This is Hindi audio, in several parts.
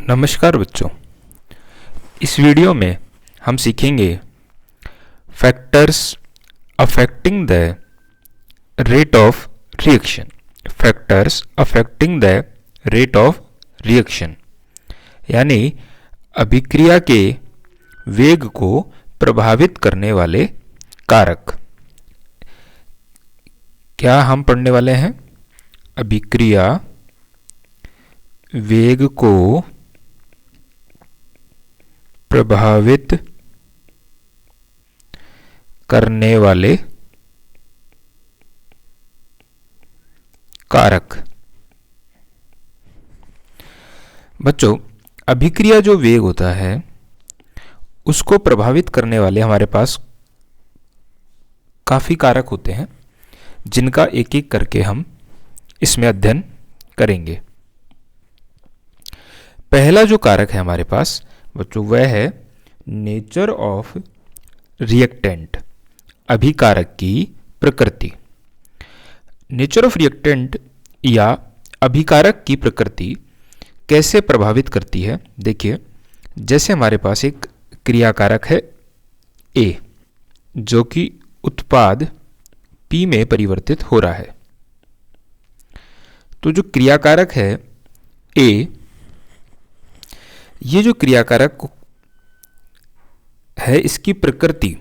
नमस्कार बच्चों, इस वीडियो में हम सीखेंगे factors affecting the rate of reaction. Factors affecting the rate of reaction यानी अभिक्रिया के वेग को प्रभावित करने वाले कारक। क्या हम पढ़ने वाले हैं? अभिक्रिया वेग को प्रभावित करने वाले कारक। बच्चों, अभिक्रिया जो वेग होता है उसको प्रभावित करने वाले हमारे पास काफी कारक होते हैं, जिनका एक एक करके हम इसमें अध्ययन करेंगे। पहला जो कारक है हमारे पास बच्चों, वह है नेचर ऑफ रिएक्टेंट, अभिकारक की प्रकृति। नेचर ऑफ रिएक्टेंट या अभिकारक की प्रकृति कैसे प्रभावित करती है? देखिए, जैसे हमारे पास एक क्रियाकारक है A, जो कि उत्पाद P में परिवर्तित हो रहा है। तो जो क्रियाकारक है A, ये जो क्रियाकारक है इसकी प्रकृति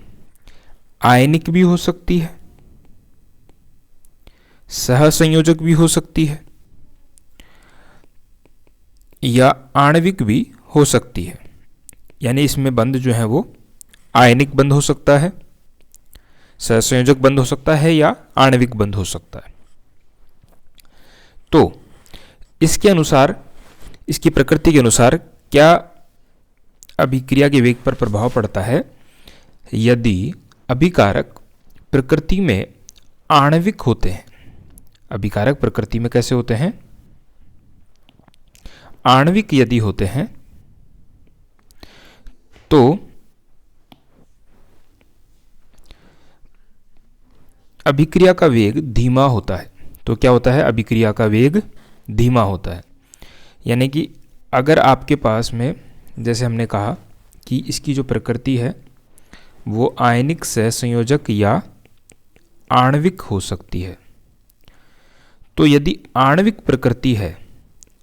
आयनिक भी हो सकती है, सहसंयोजक भी हो सकती है या आणविक भी हो सकती है। यानी इसमें बंध जो है वो आयनिक बंध हो सकता है, सहसंयोजक बंध हो सकता है या आणविक बंध हो सकता है। तो इसके अनुसार, इसकी प्रकृति के अनुसार क्या अभिक्रिया के वेग पर प्रभाव पड़ता है? यदि अभिकारक प्रकृति में आणविक होते हैं। अभिकारक प्रकृति में कैसे होते हैं? आणविक यदि होते हैं तो अभिक्रिया का वेग धीमा होता है। तो क्या होता है? अभिक्रिया का वेग धीमा होता है। यानी कि अगर आपके पास में, जैसे हमने कहा कि इसकी जो प्रकृति है वो आयनिक, सहसंयोजक या आणविक हो सकती है, तो यदि आणविक प्रकृति है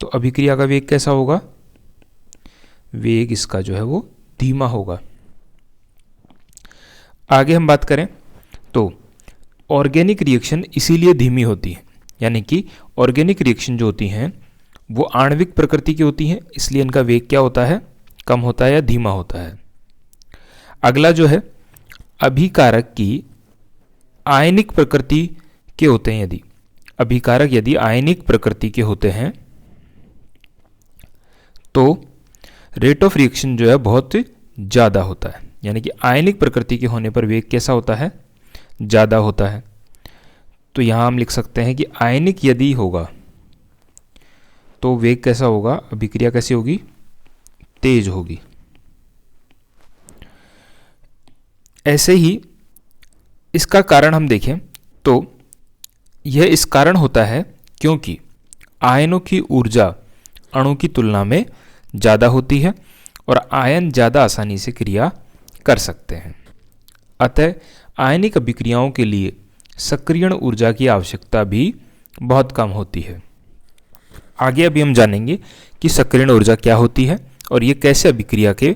तो अभिक्रिया का वेग कैसा होगा? वेग इसका जो है वो धीमा होगा। आगे हम बात करें तो ऑर्गेनिक रिएक्शन इसीलिए धीमी होती है, यानी कि ऑर्गेनिक रिएक्शन जो होती हैं वो आणविक प्रकृति की होती हैं, इसलिए इनका वेग क्या होता है? कम होता है या धीमा होता है। अगला जो है अभिकारक की आयनिक प्रकृति के होते हैं। यदि अभिकारक यदि आयनिक प्रकृति के होते हैं तो रेट ऑफ रिएक्शन जो है बहुत ज़्यादा होता है। यानी कि आयनिक प्रकृति के होने पर वेग कैसा होता है? ज़्यादा होता है। तो यहाँ हम लिख सकते हैं कि आयनिक यदि होगा तो वेग कैसा होगा? अभिक्रिया कैसी होगी? तेज होगी। ऐसे ही इसका कारण हम देखें तो यह इस कारण होता है क्योंकि आयनों की ऊर्जा अणु की तुलना में ज़्यादा होती है और आयन ज़्यादा आसानी से क्रिया कर सकते हैं। अतः आयनिक अभिक्रियाओं के लिए सक्रियण ऊर्जा की आवश्यकता भी बहुत कम होती है। आगे अभी हम जानेंगे कि सक्रियण ऊर्जा क्या होती है और ये कैसे अभिक्रिया के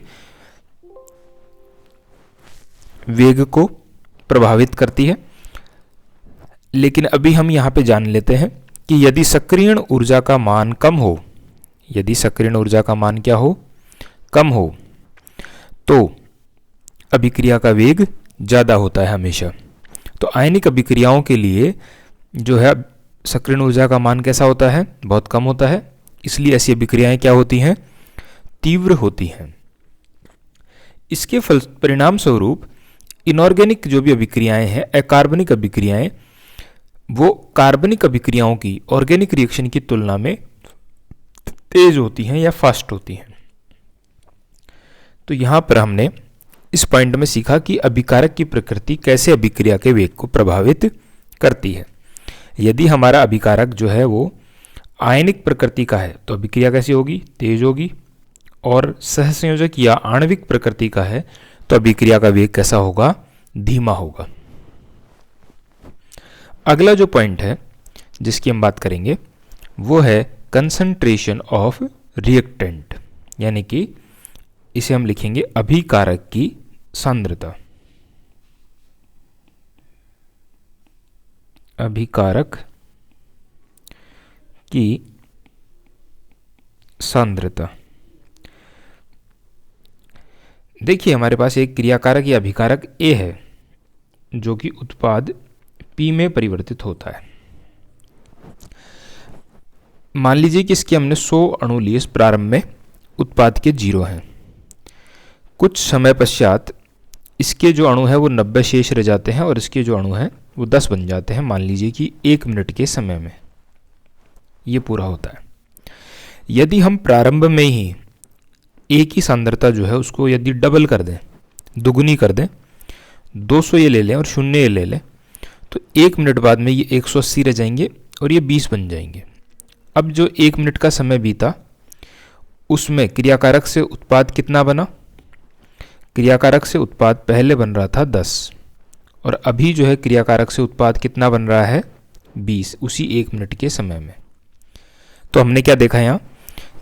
वेग को प्रभावित करती है। लेकिन अभी हम यहाँ पे जान लेते हैं कि यदि सक्रियण ऊर्जा का मान कम हो, यदि सक्रियण ऊर्जा का मान क्या हो? कम हो, तो अभिक्रिया का वेग ज़्यादा होता है हमेशा। तो आयनिक अभिक्रियाओं के लिए जो है सक्रियण ऊर्जा का मान कैसा होता है? बहुत कम होता है। इसलिए ऐसी अभिक्रियाएं क्या होती हैं? तीव्र होती हैं। इसके परिणाम स्वरूप इनऑर्गेनिक जो भी अभिक्रियाएं हैं, अकार्बनिक अभिक्रियाएं, वो कार्बनिक अभिक्रियाओं की ऑर्गेनिक रिएक्शन की तुलना में तेज होती हैं या फास्ट होती हैं। तो यहां पर हमने इस पॉइंट में सीखा कि अभिकारक की प्रकृति कैसे अभिक्रिया के वेग को प्रभावित करती है। यदि हमारा अभिकारक जो है वो आयनिक प्रकृति का है तो अभिक्रिया कैसी होगी? तेज होगी। और सहसंयोजक या आणविक प्रकृति का है तो अभिक्रिया का वेग कैसा होगा? धीमा होगा। अगला जो पॉइंट है जिसकी हम बात करेंगे वो है कंसंट्रेशन ऑफ रिएक्टेंट, यानी कि इसे हम लिखेंगे अभिकारक की सांद्रता। अभिकारक की सांद्रता। देखिए हमारे पास एक क्रियाकारक या अभिकारक A है जो कि उत्पाद P में परिवर्तित होता है। मान लीजिए कि इसके हमने 100 अणु लिए प्रारंभ में, उत्पाद के 0 हैं। कुछ समय पश्चात इसके जो अणु है वो 90 शेष रह जाते हैं और इसके जो अणु हैं वो 10 बन जाते हैं। मान लीजिए कि 1 मिनट के समय में ये पूरा होता है। यदि हम प्रारंभ में ही A की सांद्रता जो है उसको यदि डबल कर दें, दुगुनी कर दें, 200 ये ले लें और 0 ये ले लें, तो 1 मिनट बाद में ये 180 रह जाएंगे और ये 20 बन जाएंगे। अब जो 1 मिनट का समय बीता उसमें क्रियाकारक से उत्पाद कितना बना? क्रियाकारक से उत्पाद पहले बन रहा था 10 और अभी जो है क्रियाकारक से उत्पाद कितना बन रहा है? 20, उसी 1 मिनट के समय में। तो हमने क्या देखा यहाँ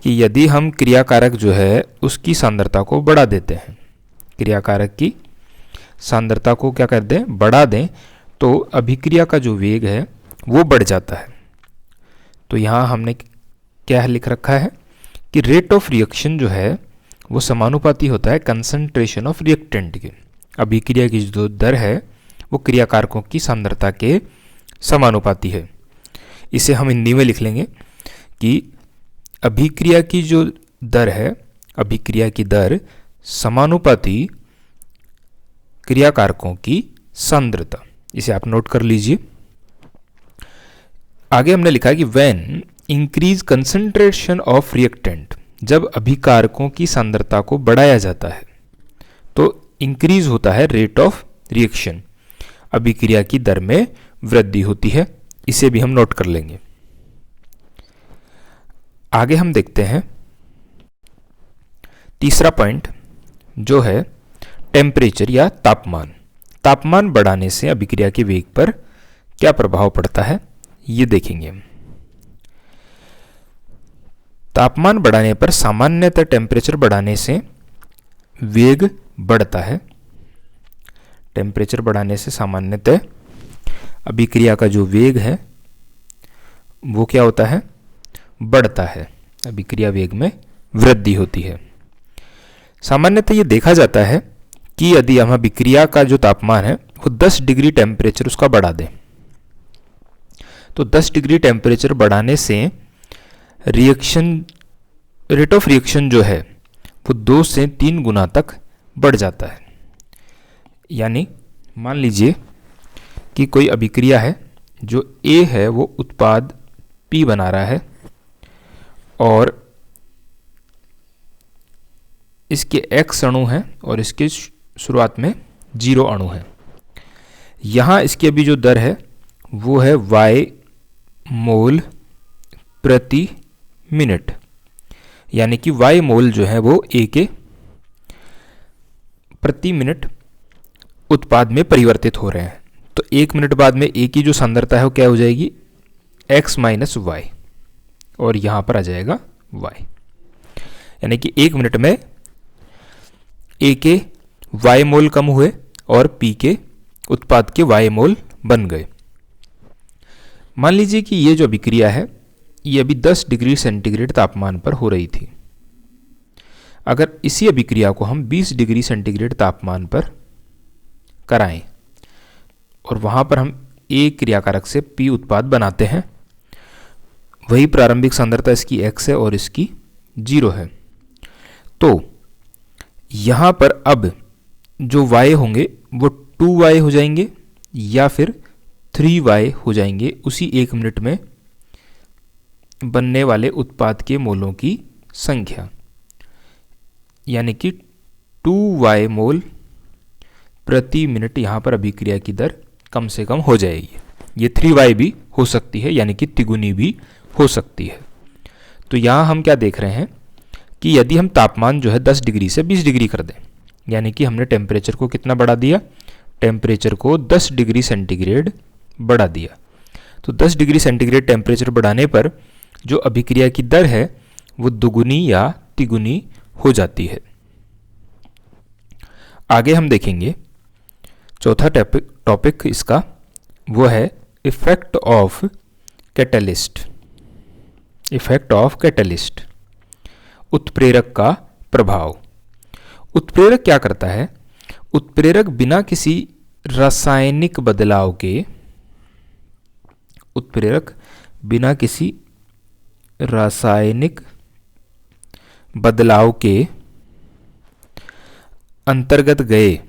कि यदि हम क्रियाकारक जो है उसकी सांद्रता को बढ़ा देते हैं, क्रियाकारक की सांद्रता को क्या कर दें? बढ़ा दें, तो अभिक्रिया का जो वेग है वो बढ़ जाता है। तो यहाँ हमने क्या लिख रखा है कि रेट ऑफ रिएक्शन जो है वो समानुपाती होता है कंसंट्रेशन ऑफ रिएक्टेंट के। अभिक्रिया की जो दर है वो क्रियाकारकों की सांद्रता के समानुपाती है। इसे हम हिंदी में लिख लेंगे कि अभिक्रिया की जो दर है, अभिक्रिया की दर समानुपाती क्रियाकारकों की सांद्रता। इसे आप नोट कर लीजिए। आगे हमने लिखा है कि when increase concentration of reactant, जब अभिकारकों की सांद्रता को बढ़ाया जाता है तो इंक्रीज होता है रेट ऑफ रिएक्शन, अभिक्रिया की दर में वृद्धि होती है। इसे भी हम नोट कर लेंगे। आगे हम देखते हैं तीसरा पॉइंट जो है टेम्परेचर या तापमान। तापमान बढ़ाने से अभिक्रिया के वेग पर क्या प्रभाव पड़ता है ये देखेंगे। तापमान बढ़ाने पर सामान्यतः टेम्परेचर बढ़ाने से वेग बढ़ता है। टेम्परेचर बढ़ाने से सामान्यतः अभिक्रिया का जो वेग है वो क्या होता है? बढ़ता है। अभिक्रिया वेग में वृद्धि होती है। सामान्यतः ये देखा जाता है कि यदि हम अभिक्रिया का जो तापमान है वो 10 डिग्री टेम्परेचर उसका बढ़ा दें, तो 10 डिग्री टेम्परेचर बढ़ाने से रिएक्शन रेट ऑफ रिएक्शन जो है वो 2 से 3 गुना तक बढ़ जाता है। यानी मान लीजिए कि कोई अभिक्रिया है जो A है वो उत्पाद P बना रहा है और इसके X अणु हैं और इसके शुरुआत में 0 अणु है। यहाँ इसकी अभी जो दर है वो है Y मोल प्रति मिनट, यानी कि Y मोल जो है वो A के प्रति मिनट उत्पाद में परिवर्तित हो रहे हैं। तो 1 मिनट बाद में A की जो सांद्रता है वो क्या हो जाएगी? X माइनस Y, और यहाँ पर आ जाएगा Y, यानी कि 1 मिनट में A के Y मोल कम हुए और P के उत्पाद के Y मोल बन गए। मान लीजिए कि ये जो अभिक्रिया है ये अभी 10 डिग्री सेंटीग्रेड तापमान पर हो रही थी। अगर इसी अभिक्रिया को हम 20 डिग्री सेंटीग्रेड तापमान पर कराएं और वहाँ पर हम A क्रियाकारक से P उत्पाद बनाते हैं, वही प्रारंभिक सांद्रता इसकी X है और इसकी 0 है, तो यहाँ पर अब जो Y होंगे वो 2Y हो जाएंगे या फिर 3Y हो जाएंगे उसी 1 मिनट में बनने वाले उत्पाद के मोलों की संख्या, यानी कि 2Y मोल प्रति मिनट यहाँ पर अभिक्रिया की दर कम से कम हो जाएगी। ये 3Y भी हो सकती है, यानी कि तिगुनी भी हो सकती है। तो यहाँ हम क्या देख रहे हैं कि यदि हम तापमान जो है 10 डिग्री से 20 डिग्री कर दें, यानी कि हमने टेम्परेचर को कितना बढ़ा दिया, टेम्परेचर को 10 डिग्री सेंटीग्रेड बढ़ा दिया। तो 10 डिग्री सेंटीग्रेड टेम्परेचर बढ़ाने पर जो अभिक्रिया की दर है वो दुगुनी या तिगुनी हो जाती है। आगे हम देखेंगे चौथा टॉपिक इसका वो है effect of catalyst. Effect of catalyst, उत्प्रेरक का प्रभाव। उत्प्रेरक क्या करता है? उत्प्रेरक बिना किसी रासायनिक बदलाव के, उत्प्रेरक बिना किसी रासायनिक बदलाव के अंतर्गत गए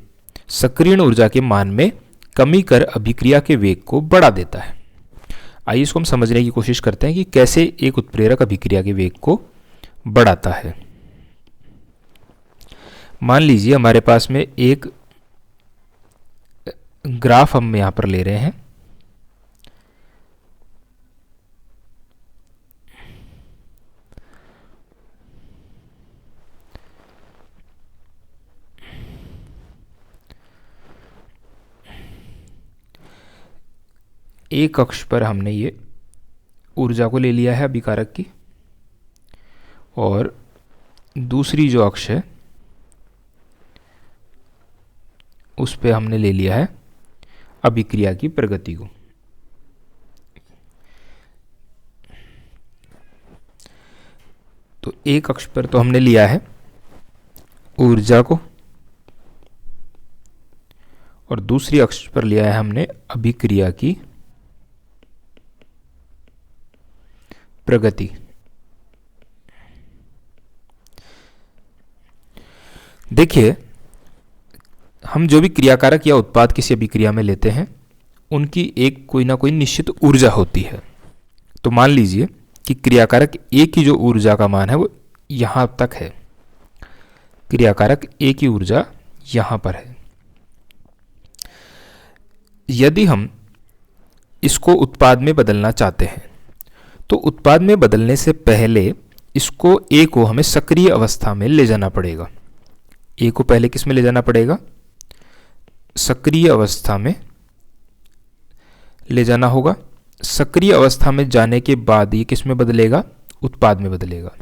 सक्रियण ऊर्जा के मान में कमी कर अभिक्रिया के वेग को बढ़ा देता है। आइए इसको हम समझने की कोशिश करते हैं कि कैसे एक उत्प्रेरक अभिक्रिया के वेग को बढ़ाता है। मान लीजिए हमारे पास में एक ग्राफ हम यहां पर ले रहे हैं। एक अक्ष पर हमने ये ऊर्जा को ले लिया है अभिकारक की, और दूसरी जो अक्ष है उस पे हमने ले लिया है अभिक्रिया की प्रगति को। तो एक अक्ष पर तो हमने लिया है ऊर्जा को, और दूसरी अक्ष पर लिया है हमने अभिक्रिया की प्रगति। देखिए, हम जो भी क्रियाकारक या उत्पाद किसी अभिक्रिया में लेते हैं उनकी एक कोई ना कोई निश्चित ऊर्जा होती है। तो मान लीजिए कि क्रियाकारक ए की जो ऊर्जा का मान है वो यहां तक है, क्रियाकारक ए की ऊर्जा यहां पर है। यदि हम इसको उत्पाद में बदलना चाहते हैं तो उत्पाद में बदलने से पहले इसको ए को हमें सक्रिय अवस्था में ले जाना पड़ेगा। ए को पहले किस में ले जाना पड़ेगा? सक्रिय अवस्था में ले जाना होगा। सक्रिय अवस्था में जाने के बाद ये किस में बदलेगा? उत्पाद में बदलेगा।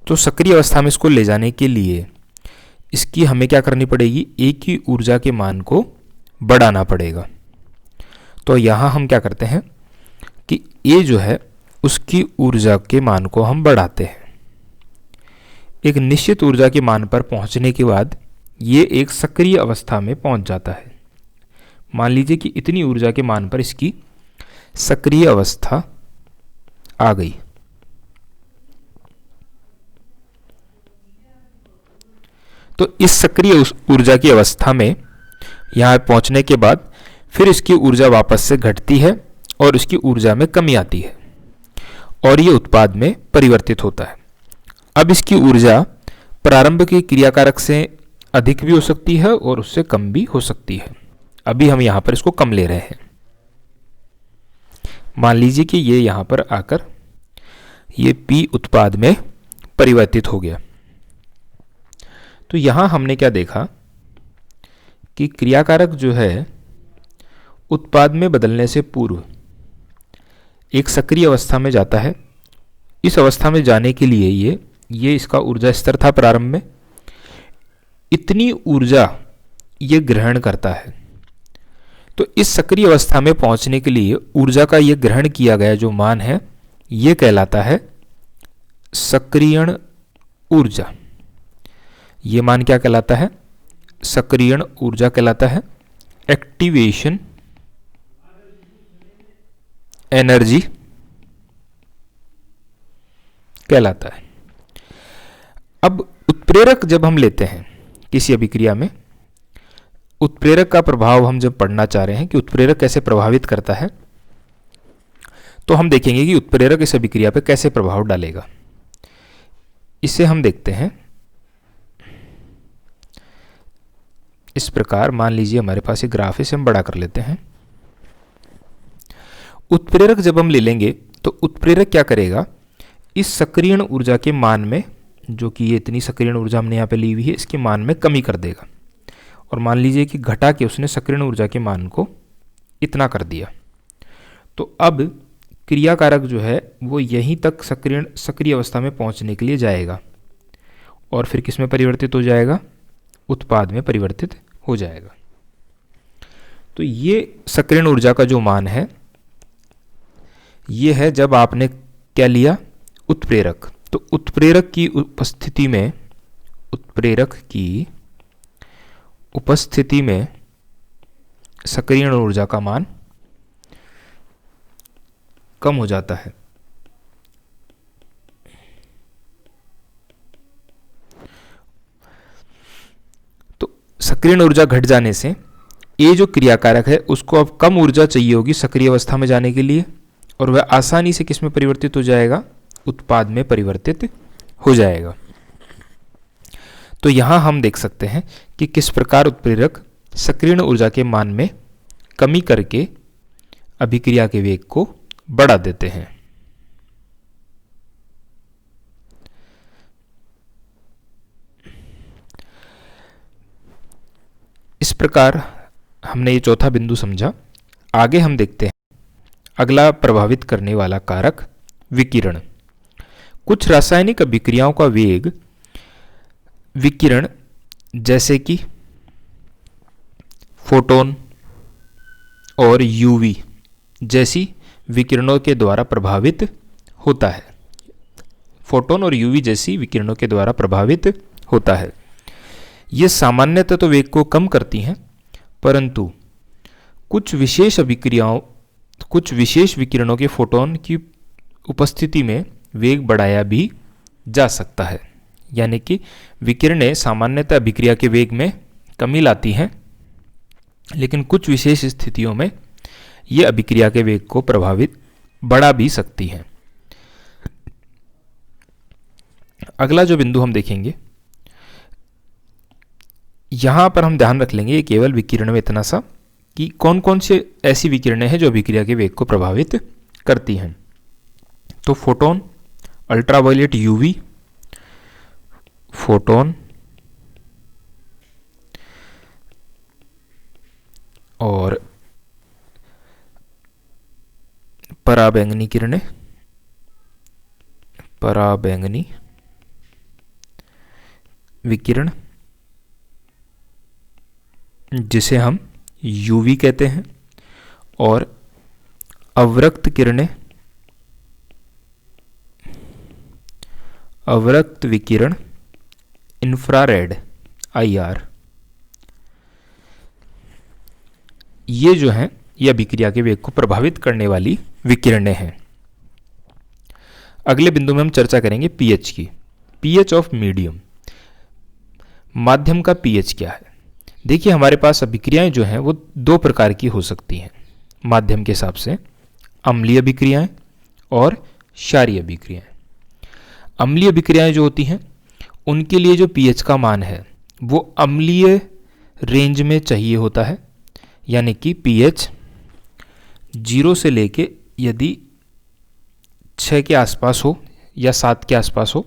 तो सक्रिय अवस्था में इसको ले जाने के लिए इसकी हमें क्या करनी पड़ेगी? ए की ऊर्जा के मान को बढ़ाना पड़ेगा। तो यहाँ हम क्या करते हैं कि ए जो है उसकी ऊर्जा के मान को हम बढ़ाते हैं। एक निश्चित ऊर्जा के मान पर पहुंचने के बाद ये एक सक्रिय अवस्था में पहुंच जाता है। मान लीजिए कि इतनी ऊर्जा के मान पर इसकी सक्रिय अवस्था आ गई। तो इस सक्रिय ऊर्जा की अवस्था में यहां पहुंचने के बाद फिर इसकी ऊर्जा वापस से घटती है और इसकी ऊर्जा में कमी आती है और ये उत्पाद में परिवर्तित होता है। अब इसकी ऊर्जा प्रारंभ के क्रियाकारक से अधिक भी हो सकती है और उससे कम भी हो सकती है। अभी हम यहां पर इसको कम ले रहे हैं। मान लीजिए कि ये यहां पर आकर ये P उत्पाद में परिवर्तित हो गया। तो यहां हमने क्या देखा कि क्रियाकारक जो है उत्पाद में बदलने से पूर्व एक सक्रिय अवस्था में जाता है। इस अवस्था में जाने के लिए ये इसका ऊर्जा स्तर था प्रारंभ में, इतनी ऊर्जा ये ग्रहण करता है। तो इस सक्रिय अवस्था में पहुंचने के लिए ऊर्जा का ये ग्रहण किया गया जो मान है ये कहलाता है सक्रियण ऊर्जा। ये मान क्या कहलाता है? सक्रियण ऊर्जा कहलाता है। एक्टिवेशन एनर्जी कहलाता है। अब उत्प्रेरक जब हम लेते हैं किसी अभिक्रिया में, उत्प्रेरक का प्रभाव हम जब पढ़ना चाह रहे हैं कि उत्प्रेरक कैसे प्रभावित करता है, तो हम देखेंगे कि उत्प्रेरक इस अभिक्रिया पर कैसे प्रभाव डालेगा। इसे हम देखते हैं इस प्रकार। मान लीजिए हमारे पास एक ग्राफ है, इसे हम बड़ा कर लेते हैं। उत्प्रेरक जब हम ले लेंगे तो उत्प्रेरक क्या करेगा? इस सक्रियण ऊर्जा के मान में जो कि ये इतनी सक्रियण ऊर्जा हमने यहाँ पे ली हुई है, इसके मान में कमी कर देगा। और मान लीजिए कि घटा के उसने सक्रियण ऊर्जा के मान को इतना कर दिया, तो अब क्रियाकारक जो है वो यहीं तक सक्रिय अवस्था में पहुंचने के लिए जाएगा और फिर किस में परिवर्तित हो जाएगा, उत्पाद में परिवर्तित हो जाएगा। तो ये सक्रियण ऊर्जा का जो मान है ये है जब आपने क्या लिया, उत्प्रेरक। तो उत्प्रेरक की उपस्थिति में सक्रियण ऊर्जा का मान कम हो जाता है। तो सक्रियण ऊर्जा घट जाने से ये जो क्रियाकारक है उसको अब कम ऊर्जा चाहिए होगी सक्रिय अवस्था में जाने के लिए, और वह आसानी से किस में परिवर्तित हो जाएगा, उत्पाद में परिवर्तित हो जाएगा। तो यहां हम देख सकते हैं कि किस प्रकार उत्प्रेरक सक्रियण ऊर्जा के मान में कमी करके अभिक्रिया के वेग को बढ़ा देते हैं। इस प्रकार हमने ये चौथा बिंदु समझा। आगे हम देखते हैं अगला प्रभावित करने वाला कारक, विकिरण। कुछ रासायनिक अभिक्रियाओं का वेग विकिरण जैसे कि फोटोन और यूवी जैसी विकिरणों के द्वारा प्रभावित होता है। फोटोन और यूवी जैसी विकिरणों के द्वारा प्रभावित होता है। ये सामान्यतः तो वेग को कम करती हैं, परंतु कुछ विशेष विकिरणों के फोटोन की उपस्थिति में वेग बढ़ाया भी जा सकता है। यानी कि विकिरणें सामान्यतः अभिक्रिया के वेग में कमी लाती हैं, लेकिन कुछ विशेष स्थितियों में ये अभिक्रिया के वेग को बढ़ा भी सकती हैं। अगला जो बिंदु हम देखेंगे, यहां पर हम ध्यान रख लेंगे केवल विकिरण में इतना सा कि कौन कौन से ऐसी विकिरणें हैं जो अभिक्रिया के वेग को प्रभावित करती हैं। तो फोटोन, अल्ट्रावायलेट यूवी, फोटोन और पराबैंगनी किरणें, पराबैंगनी विकिरण जिसे हम यूवी कहते हैं, और अवरक्त किरणें, अवरक्त विकिरण, इंफ्रारेड IR, ये जो हैं ये अभिक्रिया के वेग को प्रभावित करने वाली विकिरणें हैं। अगले बिंदु में हम चर्चा करेंगे पीएच की। पीएच ऑफ मीडियम, माध्यम का पीएच क्या है। देखिए हमारे पास अभिक्रियाएं जो हैं वो दो प्रकार की हो सकती हैं माध्यम के हिसाब से, अम्लीय अभिक्रियाएं और क्षारीय अभिक्रियाएं। अम्लीय अभिक्रियाएं जो होती हैं उनके लिए जो पीएच का मान है वो अम्लीय रेंज में चाहिए होता है, यानी कि पीएच 0 से लेके यदि 6 के आसपास हो या 7 के आसपास हो,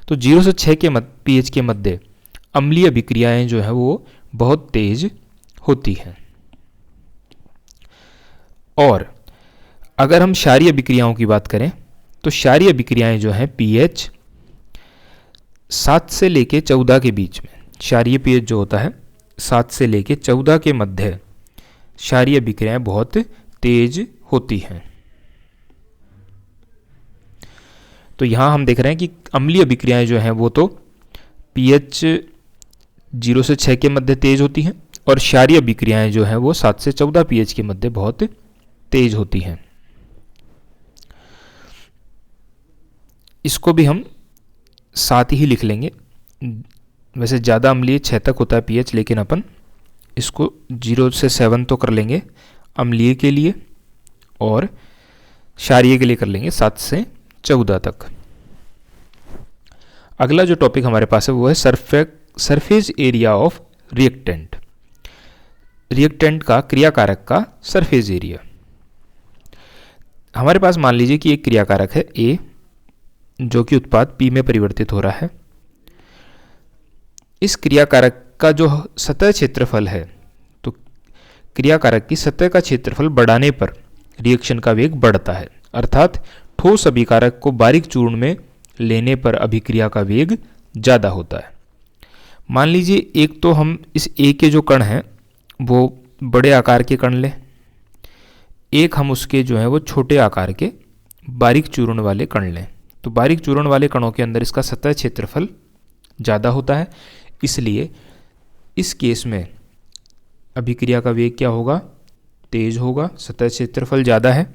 तो 0 से 6 के पीएच के मध्य अम्लीय अभिक्रियाएं जो हैं वो बहुत तेज होती हैं। और अगर हम क्षारीय अभिक्रियाओं की बात करें तो क्षारीय अभिक्रियाएं जो हैं पीएच 7 से लेके 14 के बीच में, क्षारीय पीएच जो होता है 7 से लेके 14 के मध्य क्षारीय अभिक्रियाएं बहुत तेज होती हैं। तो यहां हम देख रहे हैं कि अम्लीय अभिक्रियाएं जो हैं वो तो पीएच 0 से 6 के मध्य तेज होती हैं, और क्षारीय अभिक्रियाएं जो हैं वो 7 से 14 पीएच के मध्य बहुत तेज होती हैं। इसको भी हम साथ ही लिख लेंगे। वैसे ज़्यादा अम्लीय 6 तक होता है पीएच, लेकिन अपन इसको 0 से 7 तो कर लेंगे अम्लीय के लिए, और क्षारीय के लिए कर लेंगे 7 से 14 तक। अगला जो टॉपिक हमारे पास है वो है surface area of reactant. Reactant का, क्रियाकारक का सरफेस एरिया। हमारे पास मान लीजिए कि एक क्रियाकारक है A जो कि उत्पाद P में परिवर्तित हो रहा है, इस क्रियाकारक का जो सतह क्षेत्रफल है, तो क्रियाकारक की सतह का क्षेत्रफल बढ़ाने पर रिएक्शन का वेग बढ़ता है, अर्थात ठोस अभिकारक को बारीक चूर्ण में लेने पर अभिक्रिया का वेग ज़्यादा होता है। मान लीजिए एक तो हम इस ए के जो कण हैं वो बड़े आकार के कण लें, एक हम उसके जो है वो छोटे आकार के बारीक चूर्ण वाले कण लें। तो बारीक चूर्ण वाले कणों के अंदर इसका सतह क्षेत्रफल ज़्यादा होता है, इसलिए इस केस में अभिक्रिया का वेग क्या होगा, तेज होगा, सतह क्षेत्रफल ज़्यादा है।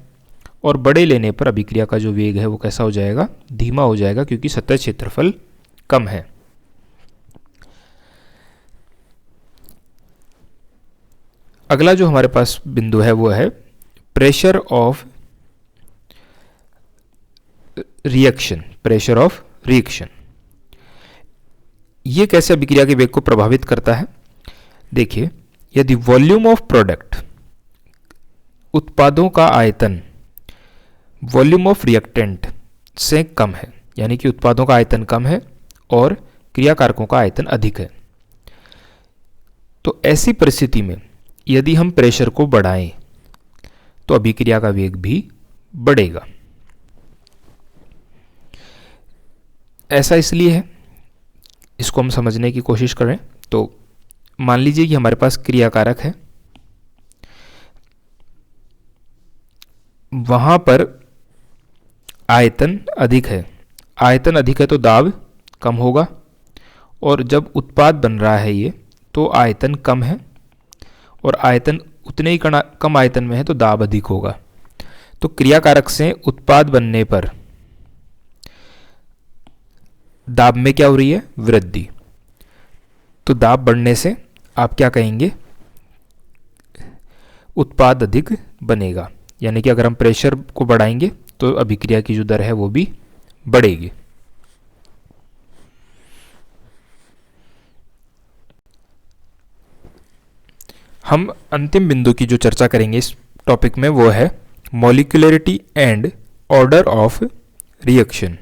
और बड़े लेने पर अभिक्रिया का जो वेग है वो कैसा हो जाएगा, धीमा हो जाएगा, क्योंकि सतह क्षेत्रफल कम है। अगला जो हमारे पास बिंदु है वो है pressure of reaction. Pressure of reaction ये कैसे अभिक्रिया के वेग को प्रभावित करता है। देखिए, यदि वॉल्यूम ऑफ प्रोडक्ट, उत्पादों का आयतन, वॉल्यूम ऑफ रिएक्टेंट से कम है, यानी कि उत्पादों का आयतन कम है और क्रियाकारकों का आयतन अधिक है, तो ऐसी परिस्थिति में यदि हम प्रेशर को बढ़ाएं तो अभिक्रिया का वेग भी बढ़ेगा। ऐसा इसलिए है, इसको हम समझने की कोशिश करें तो मान लीजिए कि हमारे पास क्रियाकारक है, वहां पर आयतन अधिक है। आयतन अधिक है तो दाब कम होगा, और जब उत्पाद बन रहा है ये, तो आयतन कम है और आयतन उतने ही कम आयतन में है तो दाब अधिक होगा। तो क्रियाकारक से उत्पाद बनने पर दाब में क्या हो रही है, वृद्धि। तो दाब बढ़ने से आप क्या कहेंगे, उत्पाद अधिक बनेगा, यानी कि अगर हम प्रेशर को बढ़ाएंगे तो अभिक्रिया की जो दर है वो भी बढ़ेगी। हम अंतिम बिंदु की जो चर्चा करेंगे इस टॉपिक में वो है molecularity and order of reaction.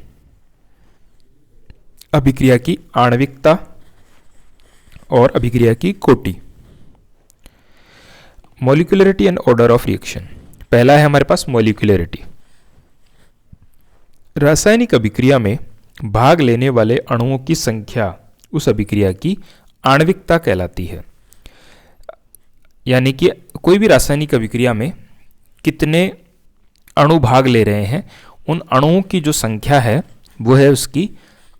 अभिक्रिया की आणविकता और अभिक्रिया की कोटि। Molecularity and order of reaction. पहला है हमारे पास मॉलिक्यूलरिटी। रासायनिक अभिक्रिया में भाग लेने वाले अणुओं की संख्या उस अभिक्रिया की आणविकता कहलाती है। यानी कि कोई भी रासायनिक अभिक्रिया में कितने अणु भाग ले रहे हैं, उन अणुओं की जो संख्या है वो है उसकी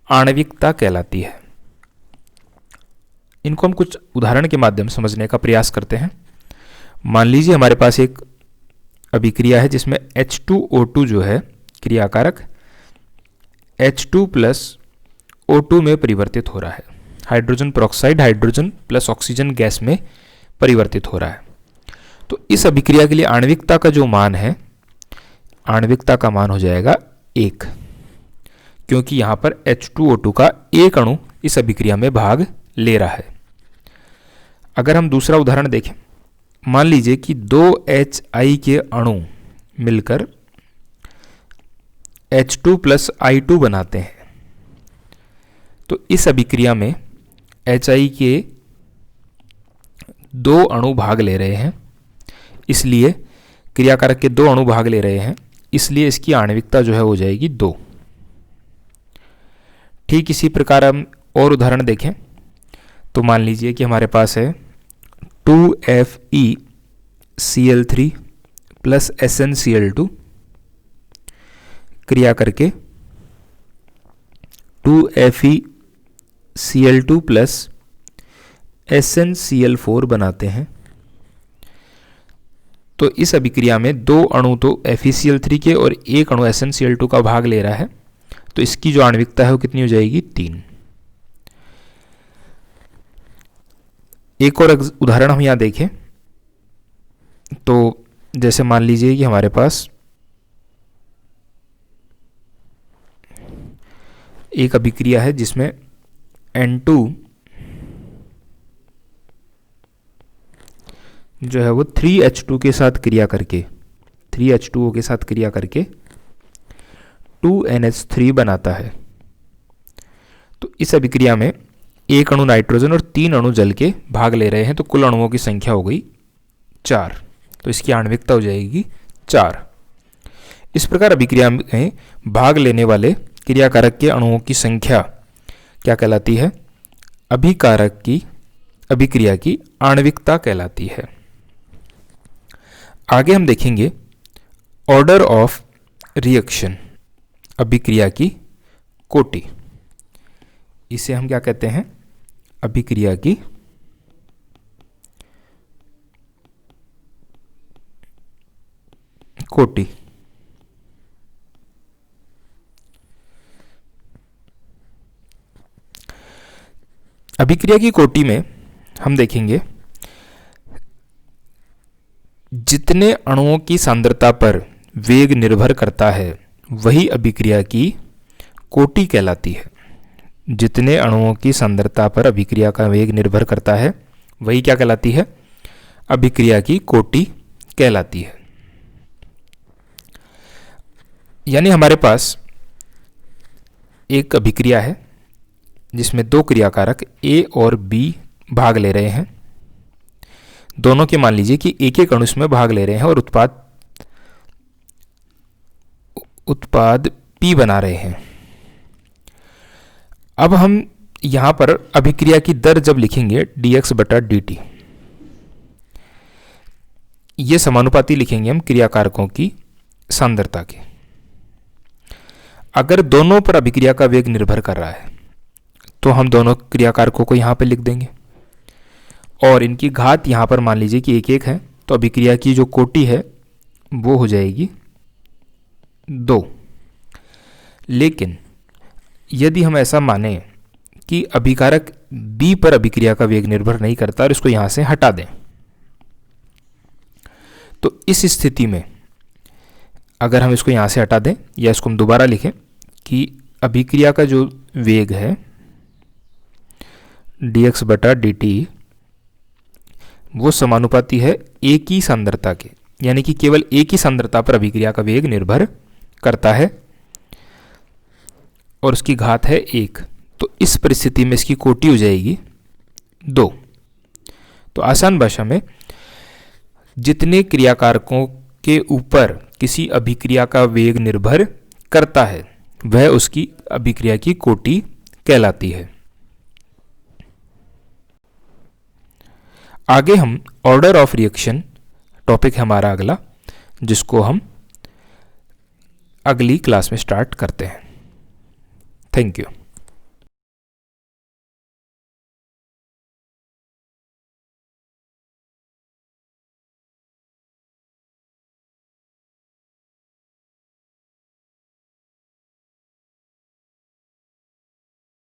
आणविकता कहलाती है। इनको हम कुछ उदाहरण के माध्यम से समझने का प्रयास करते हैं। मान लीजिए हमारे पास एक अभिक्रिया है जिसमें H2O2 जो है क्रियाकारक H2 प्लस O2 में परिवर्तित हो रहा है। Hydrogen peroxide hydrogen plus oxygen gas में परिवर्तित हो रहा है। तो इस अभिक्रिया के लिए आणविकता का जो मान है, आणविकता का मान हो जाएगा 1, क्योंकि यहां पर H2O2 का एक अणु इस अभिक्रिया में भाग ले रहा है। अगर हम दूसरा उदाहरण देखें, मान लीजिए कि 2 HI के अणु मिलकर H2 प्लस I2 बनाते हैं। तो इस अभिक्रिया में HI के 2 अणु भाग ले रहे हैं, इसलिए क्रियाकारक के 2 अणु भाग ले रहे हैं, इसलिए इसकी आणविकता जो है हो जाएगी 2। ठीक इसी प्रकार हम और उदाहरण देखें तो मान लीजिए कि हमारे पास है 2FeCl3 प्लस SnCl2 क्रिया करके 2FeCl2 प्लस SnCl4 बनाते हैं। तो इस अभिक्रिया में 2 अणु तो FeCl3 के और एक अणु SnCl2 का भाग ले रहा है, तो इसकी जो आणविकता है वो कितनी हो जाएगी, 3। एक और उदाहरण हम यहां देखें तो जैसे मान लीजिए कि हमारे पास एक अभिक्रिया है जिसमें N2 जो है वो 3H2 के साथ क्रिया करके 3H2O के साथ क्रिया करके 2NH3 बनाता है। तो इस अभिक्रिया में 1 अणु नाइट्रोजन और 3 अणु जल के भाग ले रहे हैं, तो कुल अणुओं की संख्या हो गई 4। तो इसकी आणविकता हो जाएगी 4। इस प्रकार अभिक्रिया में भाग लेने वाले क्रियाकारक के अणुओं की संख्या क्या कहलाती है? अभिक्रिया की आणविकता कहलाती है। आगे हम देखेंगे ऑर्डर ऑफ रिएक्शन, अभिक्रिया की कोटि। इसे हम क्या कहते हैं? अभिक्रिया की कोटि। अभिक्रिया की कोटि में हम देखेंगे जितने अणुओं की सांद्रता पर वेग निर्भर करता है वही अभिक्रिया की कोटि कहलाती है। जितने अणुओं की सांद्रता पर अभिक्रिया का वेग निर्भर करता है वही क्या कहलाती है? अभिक्रिया की कोटि कहलाती है। यानी हमारे पास एक अभिक्रिया है जिसमें 2 क्रियाकारक A और B भाग ले रहे हैं। दोनों के मान लीजिए कि एक एक अणु इसमें भाग ले रहे हैं और उत्पाद P बना रहे हैं। अब हम यहां पर अभिक्रिया की दर जब लिखेंगे dx/dt, ये समानुपाती लिखेंगे हम क्रियाकारकों की सांद्रता के। अगर दोनों पर अभिक्रिया का वेग निर्भर कर रहा है तो हम दोनों क्रियाकारकों को यहां पर लिख देंगे और इनकी घात यहां पर मान लीजिए कि 1 है, तो अभिक्रिया की जो कोटि है वो हो जाएगी 2। लेकिन यदि हम ऐसा माने कि अभिकारक B पर अभिक्रिया का वेग निर्भर नहीं करता और इसको यहां से हटा दें, तो इस स्थिति में अगर हम इसको यहां से हटा दें या इसको हम दोबारा लिखें कि अभिक्रिया का जो वेग है dx/dt वो समानुपाती है एक ही सांद्रता के, यानी कि केवल एक ही सांद्रता पर अभिक्रिया का वेग निर्भर करता है और उसकी घात है 1। तो इस परिस्थिति में इसकी कोटि हो जाएगी 2। तो आसान भाषा में जितने क्रियाकारकों के ऊपर किसी अभिक्रिया का वेग निर्भर करता है वह उसकी अभिक्रिया की कोटि कहलाती है। आगे हम ऑर्डर ऑफ रिएक्शन टॉपिक है हमारा अगला, जिसको हम अगली क्लास में स्टार्ट करते हैं। Thank you.